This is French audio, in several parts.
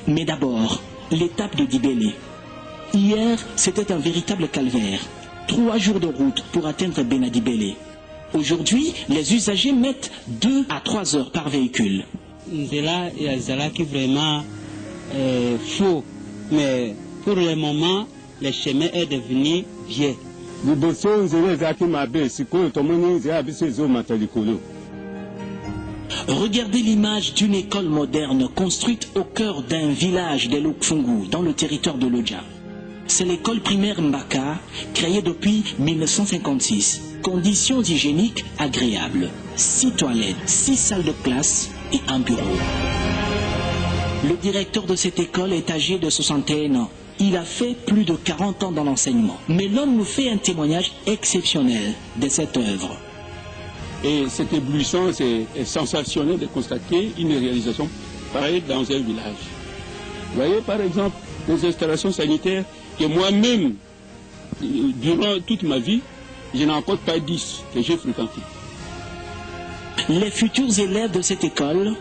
Mais d'abord, l'étape de Dibélé. Hier, c'était un véritable calvaire. 3 jours de route pour atteindre Benadibélé. Aujourd'hui, les usagers mettent 2 à 3 heures par véhicule. C'est là, il y a Zala qui vraiment faux. Mais pour le moment, le chemin est devenu vieux. Regardez l'image d'une école moderne construite au cœur d'un village de Lukfungu, dans le territoire de Lodja. C'est l'école primaire Mbaka, créée depuis 1956. Conditions hygiéniques agréables. 6 toilettes, 6 salles de classe et un bureau. Le directeur de cette école est âgé de 61 ans. Il a fait plus de 40 ans dans l'enseignement. Mais l'homme nous fait un témoignage exceptionnel de cette œuvre. Et c'est éblouissant, c'est sensationnel de constater une réalisation pareille dans un village. Vous voyez par exemple des installations sanitaires que moi-même, durant toute ma vie, je n'en compte pas 10 que j'ai fréquenté. Les futurs élèves de cette école,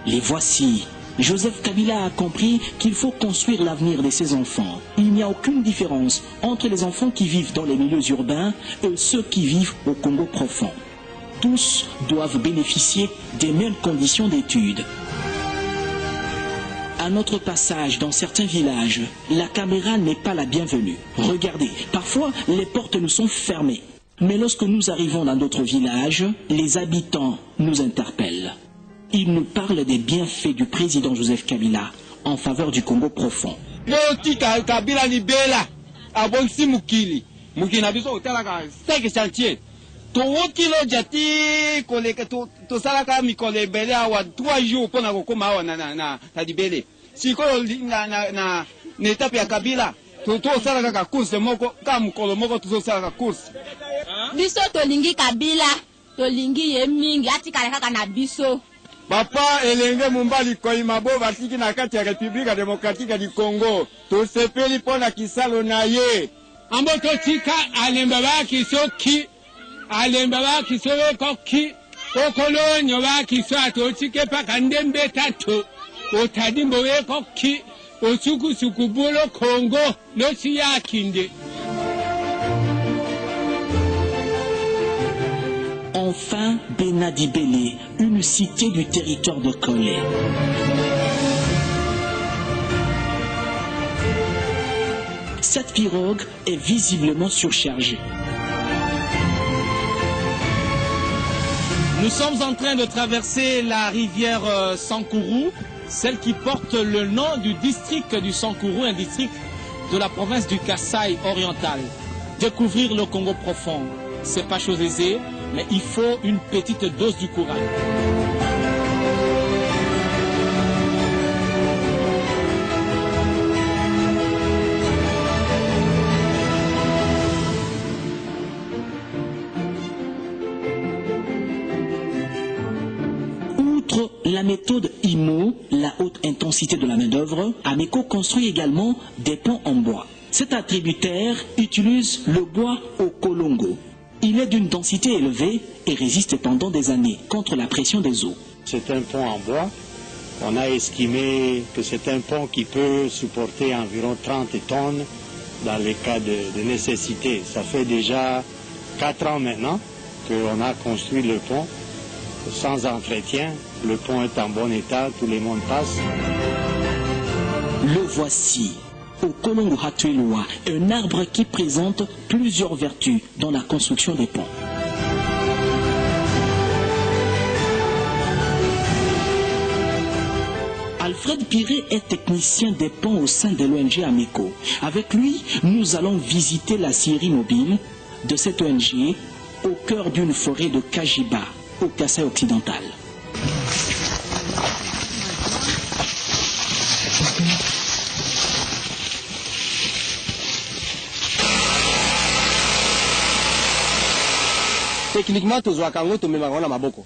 les voici. Joseph Kabila a compris qu'il faut construire l'avenir de ses enfants. Il n'y a aucune différence entre les enfants qui vivent dans les milieux urbains et ceux qui vivent au Congo profond. Tous doivent bénéficier des mêmes conditions d'études. À notre passage dans certains villages, la caméra n'est pas la bienvenue. Regardez, parfois les portes nous sont fermées. Mais lorsque nous arrivons dans d'autres villages, les habitants nous interpellent. Ils nous parlent des bienfaits du président Joseph Kabila en faveur du Congo profond. Biso tolingi Kabila, tolingi yemingi atikala kaka na biso. Papa elenge mumbali koimabo basiki na kati ya République démocratique du Congo. To sepeli pona kisalo na ye. Ambo totika alemba ba kisoki, alemba ba kisowe koki, okolonyo ba kisato tike paka ndembe tatu. Otadimbo we koki, osuku sukubolo Congo, no siyakinde. Enfin, Benadibélé, une cité du territoire de Kolé. Cette pirogue est visiblement surchargée. Nous sommes en train de traverser la rivière Sankourou, celle qui porte le nom du district du Sankourou, un district de la province du Kasaï oriental. Découvrir le Congo profond, c'est pas chose aisée, mais il faut une petite dose du courage. Outre la méthode IMO, la haute intensité de la main-d'œuvre, Ameco construit également des ponts en bois. Cet attributaire utilise le bois au Kolongo. Il est d'une densité élevée et résiste pendant des années contre la pression des eaux. C'est un pont en bois. On a estimé que c'est un pont qui peut supporter environ 30 tonnes dans les cas de nécessité. Ça fait déjà 4 ans maintenant qu'on a construit le pont sans entretien. Le pont est en bon état, tout le monde passe. Le voici. Au Kolongo Hatuelua, un arbre qui présente plusieurs vertus dans la construction des ponts. Alfred Piré est technicien des ponts au sein de l'ONG Ameco. Avec lui, nous allons visiter la scierie mobile de cette ONG au cœur d'une forêt de Kajiba, au Kasaï occidental. Techniquement, tozo akango to memangona maboko.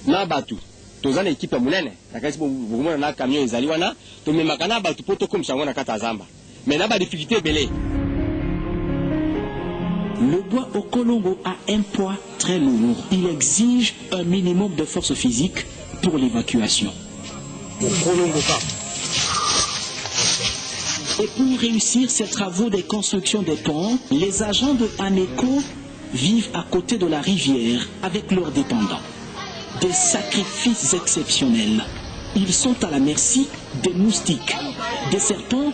Na batu. Toza na équipe munene. Nakasi bomona na camion ezali wana, to memakana batu poto comme sangona kata zamba. Mais na ba difficulté belé. Le bois au Kolongo a un poids très lourd. Il exige un minimum de force physique pour l'évacuation. Et pour réussir ces travaux de construction des ponts, les agents de Ameco vivent à côté de la rivière avec leurs dépendants. Des sacrifices exceptionnels. Ils sont à la merci des moustiques, des serpents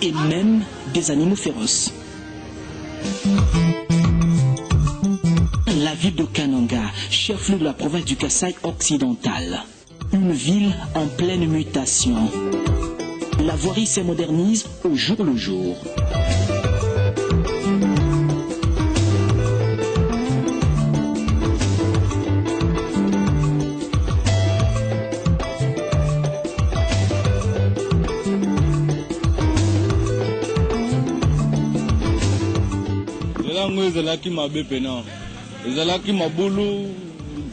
et même des animaux féroces. La ville de Kananga, chef-lieu de la province du Kasaï occidental. Une ville en pleine mutation. La voirie se modernise au jour le jour. ezalaki mabe pena ezalaki mabulu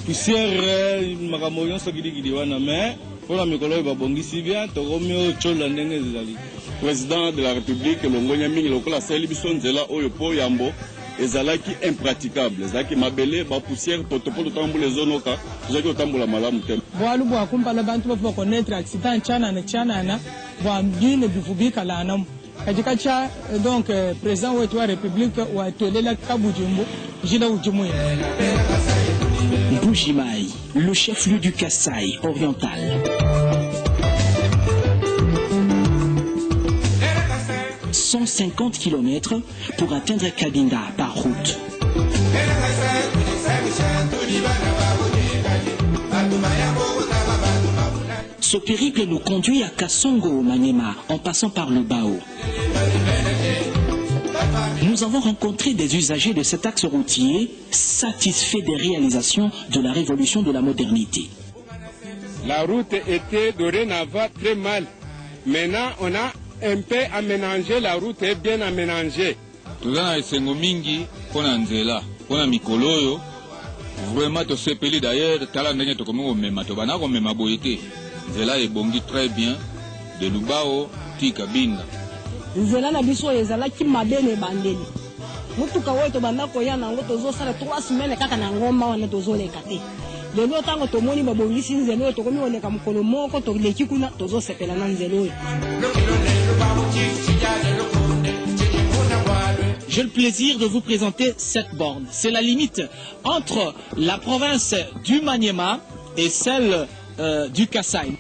poussière makambo nyonso kilikili wana mais mpona mikolo oyo babongisi bien tokomi otyola ndenge ezali. Président de la République Longonya mingi lokola asali biso nzela oyo po yambo ezalaki impraticable, ezalaki mabele ba poussière potopoto tambola ezonoka ezalaki otambola malamu te. Bwalu bwakumpala bantu bafuba connaître accident chanana bwambine bivubikala anamu Kajikacha, donc, président de la République, ou à Tolela Kaboudjumbo, Jila Oudjumoué. Mbujimaï, le chef-lieu du Kasaï oriental. « 150 km pour atteindre Kabinda par route. Ce périple nous conduit à Kasongo au Maniema en passant par le Bao. Nous avons rencontré des usagers de cet axe routier satisfaits des réalisations de la révolution de la modernité. La route était dorénavant très mal. Maintenant, on a un peu aménagé, la route est bien aménagée. Tozana esengo mingi pona nzela, pona mikolo oyo. Vraiment to sepeli d'ailleurs tala ndenge to komo mema to bana ko mema boyete. Nzela ebongi très bien de Lubao tika Binga. Nzela na biso ezalaki mabene bandeli. Mutuka oyo to banda ko yana ngo tozo sala 3 semaines kaka na ngomba wana tozoleka te. Lelo tango tomoni babongisi nzela oyo tokomi oneka mukolo moko to leki kuna tozo sepela na nzela oyo. J'ai le plaisir de vous présenter cette borne. C'est la limite entre la province du Maniema et celle du Kasaï.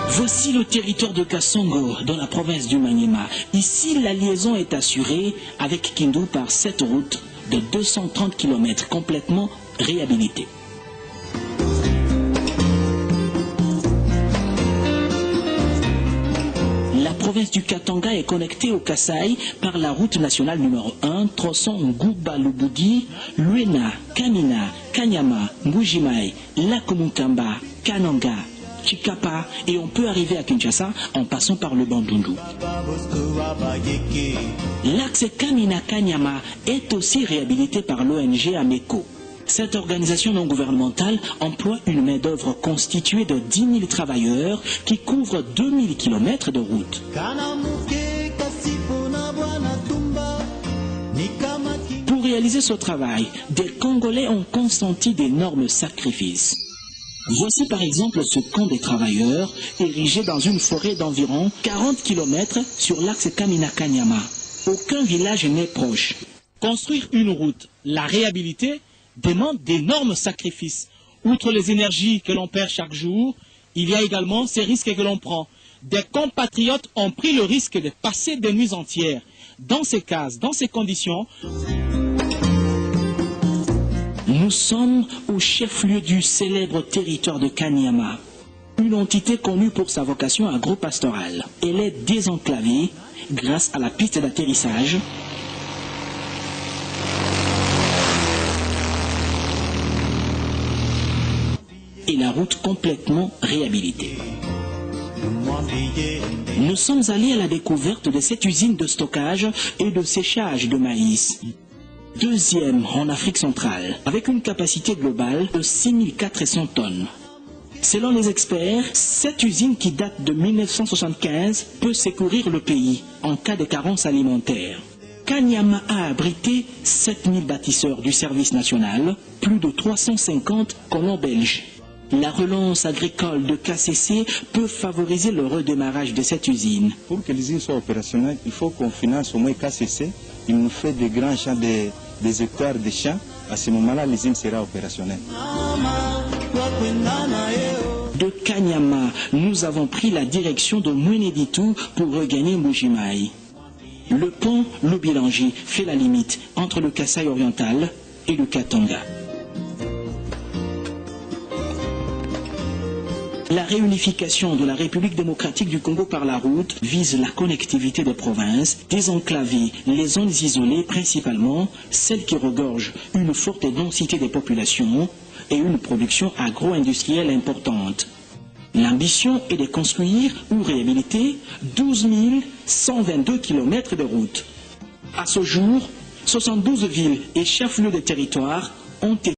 Voici le territoire de Kasongo, dans la province du Maniema. Ici, la liaison est assurée avec Kindu par cette route de 230 km complètement réhabilitée. La province du Katanga est connectée au Kasaï par la route nationale numéro 1, tronçon Ngouba-Lubudi, Luena, Kamina, Kanyama, Mbujimaï, Lakomukamba, Kananga, Chikapa, et on peut arriver à Kinshasa en passant par le Bandundu. L'axe Kamina-Kanyama est aussi réhabilité par l'ONG Ameco. Cette organisation non gouvernementale emploie une main-d'œuvre constituée de 10 000 travailleurs qui couvrent 2000 km de route. Pour réaliser ce travail, des Congolais ont consenti d'énormes sacrifices. Voici par exemple ce camp des travailleurs érigé dans une forêt d'environ 40 km sur l'axe Kamina-Kanyama. Aucun village n'est proche. Construire une route, la réhabiliter, demande d'énormes sacrifices. Outre les énergies que l'on perd chaque jour, il y a également ces risques que l'on prend. Des compatriotes ont pris le risque de passer des nuits entières. Dans ces cases, dans ces conditions, nous sommes au chef-lieu du célèbre territoire de Kanyama, une entité connue pour sa vocation agro-pastorale. Elle est désenclavée grâce à la piste d'atterrissage et la route complètement réhabilitée. Nous sommes allés à la découverte de cette usine de stockage et de séchage de maïs, deuxième en Afrique centrale, avec une capacité globale de 6400 tonnes. Selon les experts, cette usine qui date de 1975 peut secourir le pays en cas de carence alimentaire. Kanyama a abrité 7000 bâtisseurs du service national, plus de 350 colons belges. La relance agricole de KCC peut favoriser le redémarrage de cette usine. Pour que l'usine soit opérationnelle, il faut qu'on finance au moins KCC. Il nous fait des grands champs, des hectares de champs. À ce moment-là, l'usine sera opérationnelle. De Kanyama, nous avons pris la direction de Mweneditu pour regagner Mbujimayi. Le pont Lubilangi fait la limite entre le Kasaï oriental et le Katanga. La réunification de la République démocratique du Congo par la route vise la connectivité des provinces, désenclaver les zones isolées, principalement celles qui regorgent une forte densité des populations et une production agro-industrielle importante. L'ambition est de construire ou réhabiliter 12 122 km de routes. À ce jour, 72 villes et chefs-lieux de territoire ont été